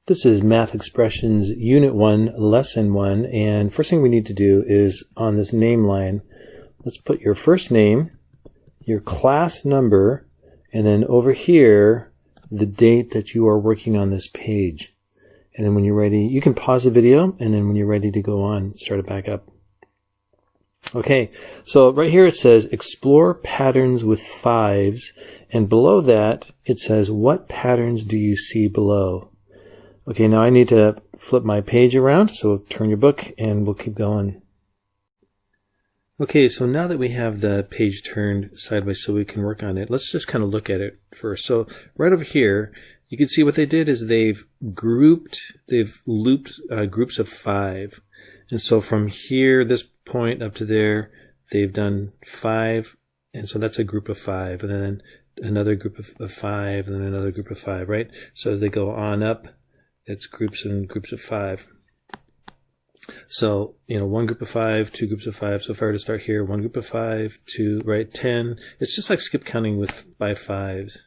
This is Math Expressions Unit 1, Lesson 1, and first thing we need to do is on this name line, let's put your first name, your class number, and then over here, the date that you are working on this page. And then when you're ready, you can pause the video, and then when you're ready to go on, start it back up. Okay, so right here it says explore patterns with fives, and below that it says what patterns do you see below? Okay, now I need to flip my page around, so turn your book and we'll keep going. Okay, so now that we have the page turned sideways so we can work on it, let's just kind of look at it first. So right over here, you can see what they did is they've looped groups of 5. And so from here, this point up to there, they've done 5, and so that's a group of 5, and then another group of 5, and then another group of 5, right? So as they go on up, it's groups and groups of 5. So, one group of 5, two groups of 5. So if I were to start here, one group of 5, 2, right, 10. It's just like skip counting by 5s.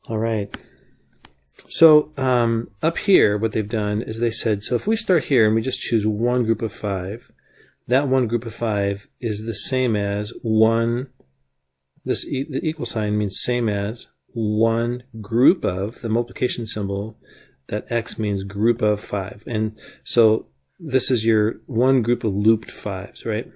All right. So up here, what they've done is they said, so if we start here and we just choose one group of 5, that one group of 5 is the same as one, the equal sign means same as one group of, the multiplication symbol, that X means group of 5. And so this is your one group of looped 5s, right?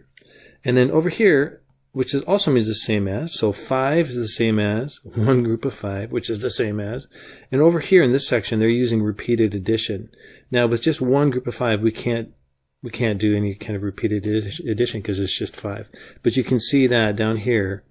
And then over here, which also means the same as, so 5 is the same as one group of 5, which is the same as. And over here in this section, they're using repeated addition. Now with just one group of 5, we can't do any kind of repeated addition because it's just 5. But you can see that down here.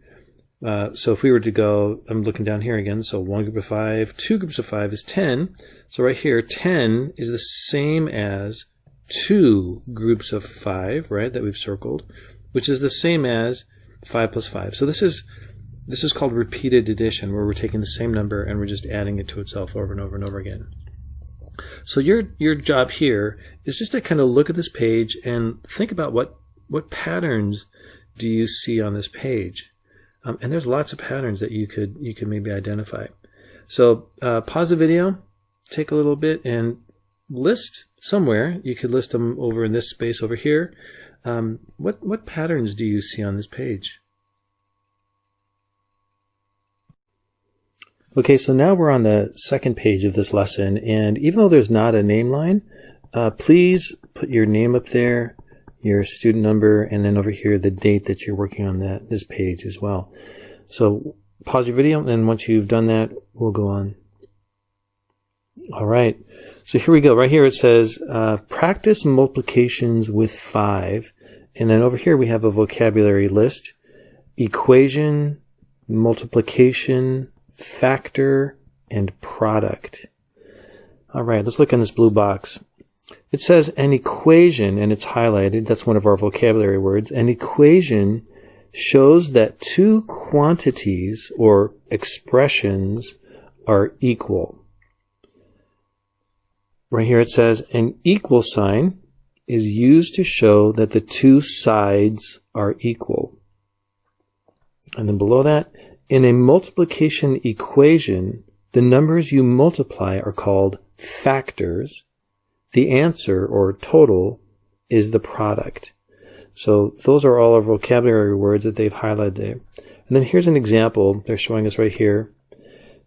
So if we were to go, I'm looking down here again, so one group of 5, two groups of 5 is 10. So right here, 10 is the same as two groups of 5, right, that we've circled, which is the same as 5 plus 5. So this is called repeated addition, where we're taking the same number and we're just adding it to itself over and over and over again. So your job here is just to kind of look at this page and think about what patterns do you see on this page. And there's lots of patterns that you could maybe identify. So pause the video, take a little bit, and list somewhere. You could list them over in this space over here. What patterns do you see on this page? Okay, so now we're on the second page of this lesson, and even though there's not a name line, please put your name up there, your student number, and then over here the date that you're working on this page as well. So pause your video, and once you've done that, we'll go on. All right, so here we go. Right here it says practice multiplications with 5, and then over here we have a vocabulary list: equation, multiplication, factor, and product. All right, let's look in this blue box. It says an equation, and it's highlighted. That's one of our vocabulary words. An equation shows that two quantities or expressions are equal. Right here it says an equal sign is used to show that the two sides are equal. And then below that, in a multiplication equation, the numbers you multiply are called factors. The answer, or total, is the product. So those are all our vocabulary words that they've highlighted there. And then here's an example they're showing us right here.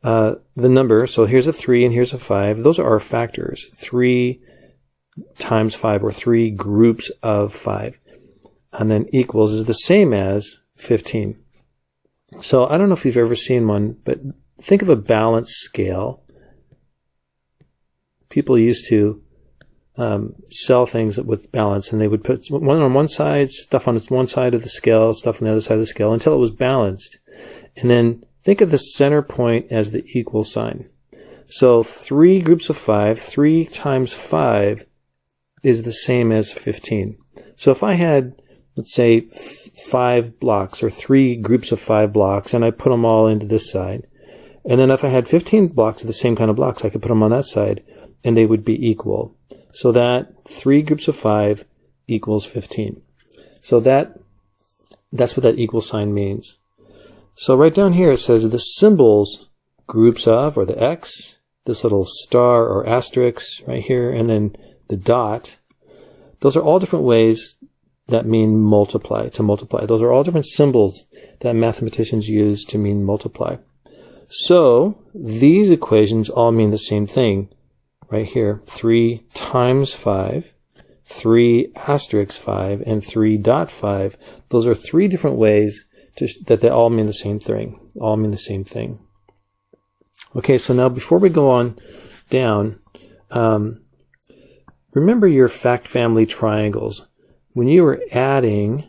The number, so here's a 3 and here's a 5. Those are our factors. 3 times 5, or 3 groups of 5. And then equals is the same as 15. So I don't know if you've ever seen one, but think of a balance scale. People used to sell things with balance, and they would put one on one side, stuff on one side of the scale, stuff on the other side of the scale, until it was balanced. And then think of the center point as the equal sign. So 3 groups of 5, 3 times 5 is the same as 15. So if I had, let's say, 5 blocks, or 3 groups of 5 blocks, and I put them all into this side, and then if I had 15 blocks of the same kind of blocks, I could put them on that side, and they would be equal. So that 3 groups of 5 equals 15. So that's what that equal sign means. So right down here it says the symbols groups of, or the X, this little star or asterisk right here, and then the dot. Those are all different ways that mean multiply, to multiply. Those are all different symbols that mathematicians use to mean multiply. So these equations all mean the same thing right here. 3 times 5, 3 asterisk 5, and 3 dot 5. Those are 3 different ways that they all mean the same thing. All mean the same thing. Okay, so now before we go on down, remember your fact family triangles. When you were adding,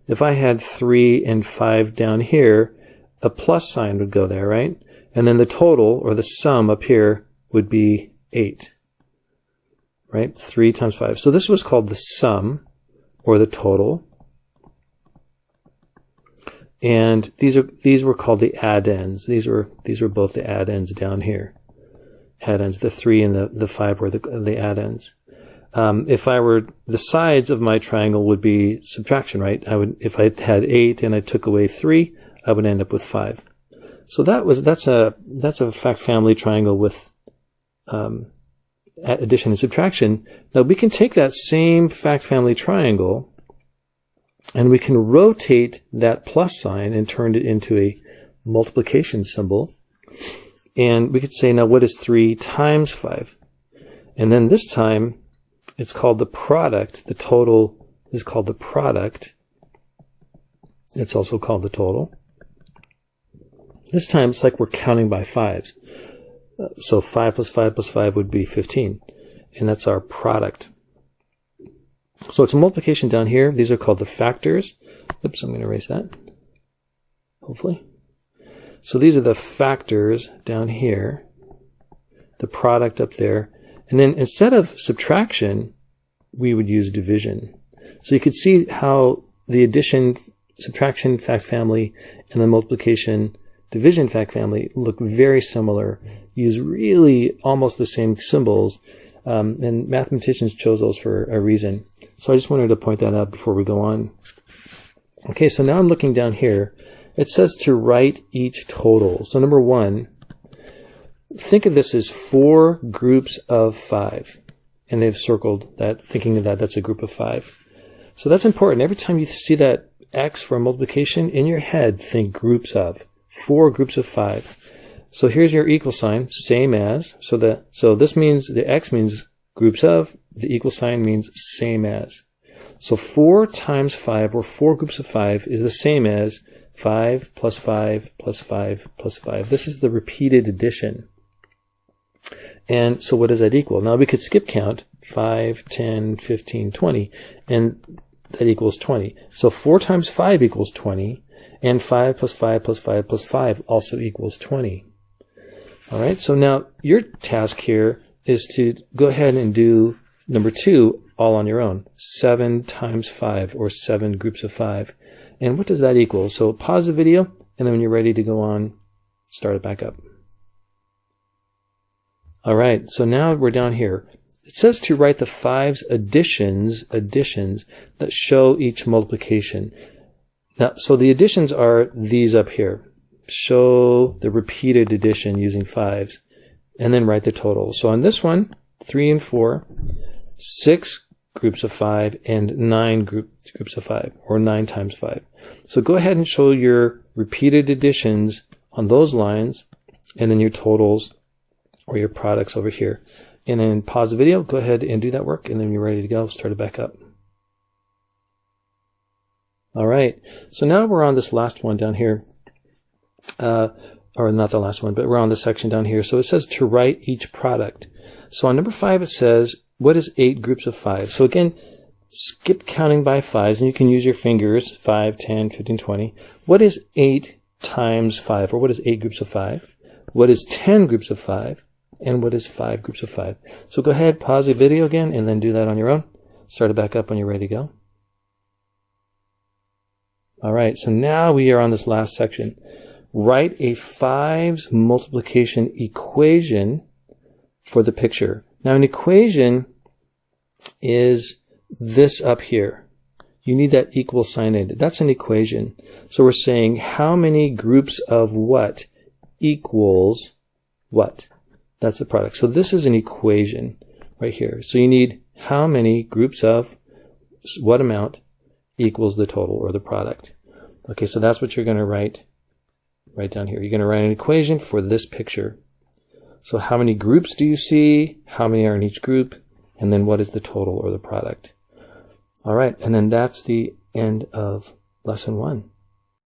if I had 3 and 5 down here, a plus sign would go there, right? And then the total, or the sum up here, would be 8, right? 3 times 5. So this was called the sum, or the total. And these were called the addends. These were both the addends down here. Addends, the 3 and the 5 were the addends. If I were, the sides of my triangle would be subtraction, right? If I had 8 and I took away 3, I would end up with 5. So that's a fact family triangle with addition and subtraction. Now we can take that same fact family triangle and we can rotate that plus sign and turn it into a multiplication symbol. And we could say, now what is 3 times 5? And then this time it's called the product. The total is called the product. It's also called the total. This time it's like we're counting by 5s. So 5 plus 5 plus 5 would be 15. And that's our product. So it's a multiplication down here. These are called the factors. Oops, I'm going to erase that. Hopefully. So these are the factors down here. The product up there. And then instead of subtraction, we would use division. So you could see how the addition, subtraction fact family and the multiplication division fact family look very similar, use really almost the same symbols, and mathematicians chose those for a reason. So I just wanted to point that out before we go on. Okay, so now I'm looking down here. It says to write each total. So number 1, think of this as 4 groups of 5. And they've circled that, thinking that that's a group of 5. So that's important. Every time you see that X for multiplication, in your head, think groups of. 4 groups of 5. So here's your equal sign, same as. So this means the X means groups of. The equal sign means same as. So 4 times 5, or 4 groups of 5, is the same as 5 plus 5 plus 5 plus 5. This is the repeated addition. And so what does that equal? Now we could skip count 5, 10, 15, 20, and that equals 20. So 4 times 5 equals 20, and 5 plus 5 plus 5 plus 5 also equals 20. All right, so now your task here is to go ahead and do number 2 all on your own. 7 times 5, or 7 groups of 5. And what does that equal? So pause the video, and then when you're ready to go on, start it back up. All right, so now we're down here. It says to write the 5's additions that show each multiplication. Now, so the additions are these up here. Show the repeated addition using 5s, and then write the total. So on this one, 3 and 4, 6 groups of 5, and 9 groups of 5, or 9 times 5. So go ahead and show your repeated additions on those lines, and then your totals, or your products over here. And then pause the video, go ahead and do that work, and then when you're ready to go, start it back up. All right, so now we're on this last one down here. Or not the last one, but we're on the section down here. So it says to write each product. So on number 5, it says, what is 8 groups of 5? So again, skip counting by 5s, and you can use your fingers, 5, 10, 15, 20. What is 8 times 5, or what is 8 groups of 5? What is 10 groups of 5? And what is 5 groups of 5? So go ahead, pause the video again, and then do that on your own. Start it back up when you're ready to go. All right, so now we are on this last section. Write a 5's multiplication equation for the picture. Now an equation is this up here. You need that equal sign in. That's an equation. So we're saying how many groups of what equals what? That's the product. So this is an equation right here. So you need how many groups of what amount equals the total or the product. Okay, so that's what you're going to write right down here. You're going to write an equation for this picture. So how many groups do you see? How many are in each group? And then what is the total or the product? All right, and then that's the end of lesson 1.